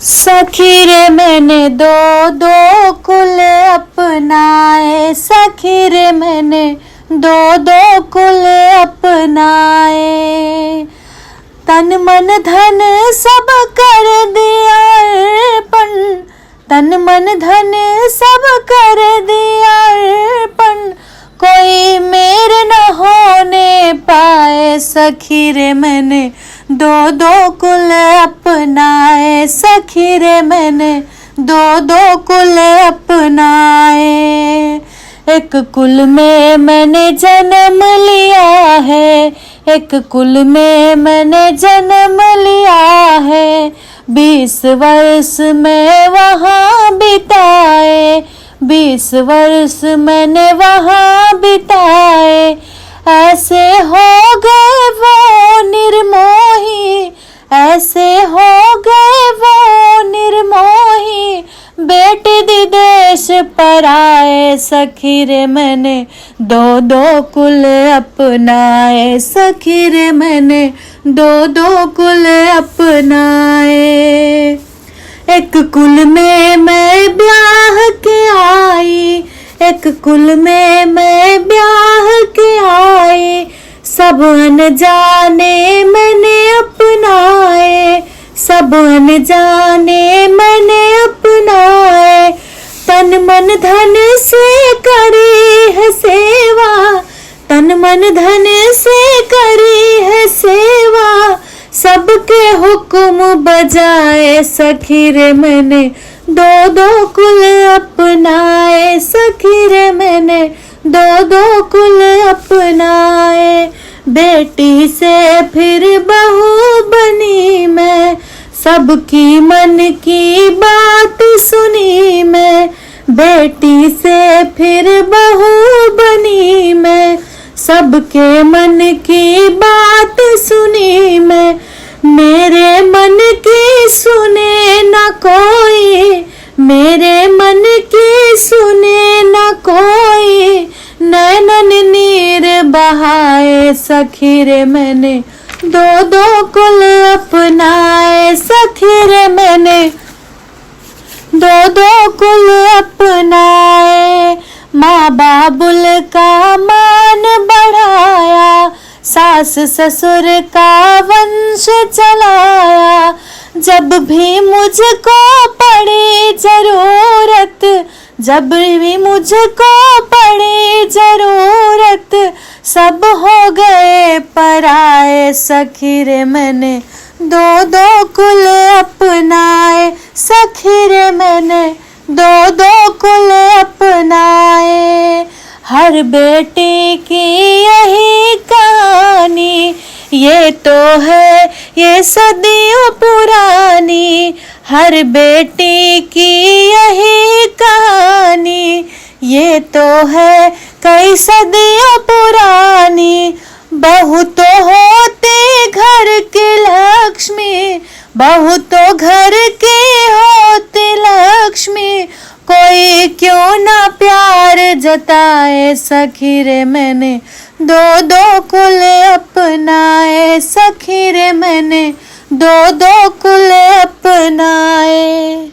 सखी रे मैंने दो दो कुल अपनाए, सखी रे मैंने दो दो कुल अपनाए। तन मन धन सब कर दिया अर्पण, तन मन धन सब कर दिया अर्पण, कोई मेरे न होने पाए। सखी रे मैंने दो दो कुल अपनाए, सखी रे मैंने दो दो कुल अपनाए। एक कुल में मैंने जन्म लिया है, एक कुल में मैंने जन्म लिया है। 20 वर्ष में वहाँ बिताए, 20 वर्ष मैंने वहाँ बिताए। ऐसे हो गए वो निर्मोही, ऐसे हो गए वो निर्मोही, बेटे दी देश पर आए। सखी रे मैंने दो दो कुल अपनाए, सखी रे मैंने दो दो कुल अपनाए। एक कुल में मैं ब्याह के आई, एक कुल में मैं ब्याह के आई। सब अनजाने मैंने अपनाए, सब अनजाने मैंने अपनाए। तन मन धन से करी है सेवा, तन मन धन से करी है सेवा, सबके हुक्म बजाए। सखी रे मैंने दो दो कुल अपनाए, सखी रे मैंने दो दो कुल अपनाए। बेटी से फिर बहू बनी मैं, सबकी मन की बात सुनी मैं। बेटी से फिर बहू बनी मैं, सबके मन की बात सुनी मैं। मेरे मन की सुने न कोई, मेरे मन की सुने न कोई, नैनन नीर बहाए। सखी रे मैंने दो दो कुल अपनाए, सखी रे मैंने दो दो कुल अपनाए। माँ बाबुल का मान बढ़ाया, सास ससुर का वंश चलाया। जब भी मुझको पड़ी जरूरत, जब भी मुझको पड़ी जरूरत, सब हो गए पराए। सखी रे मैंने दो दो कुल अपनाए, सखी रे मैंने दो दो कुल अपनाए। हर बेटी की यही कहानी, ये तो है ये सदियों पुरानी। हर बेटी की यही कहानी, ये तो है कई सदियों पुरानी। बहू तो होते घर की लक्ष्मी, बहू तो घर की होती लक्ष्मी, कोई क्यों ना प्यार जताए। सखी रे मैंने दो दो कुल अपनाए, सखी रे मैंने दो दो कुल अपनाए।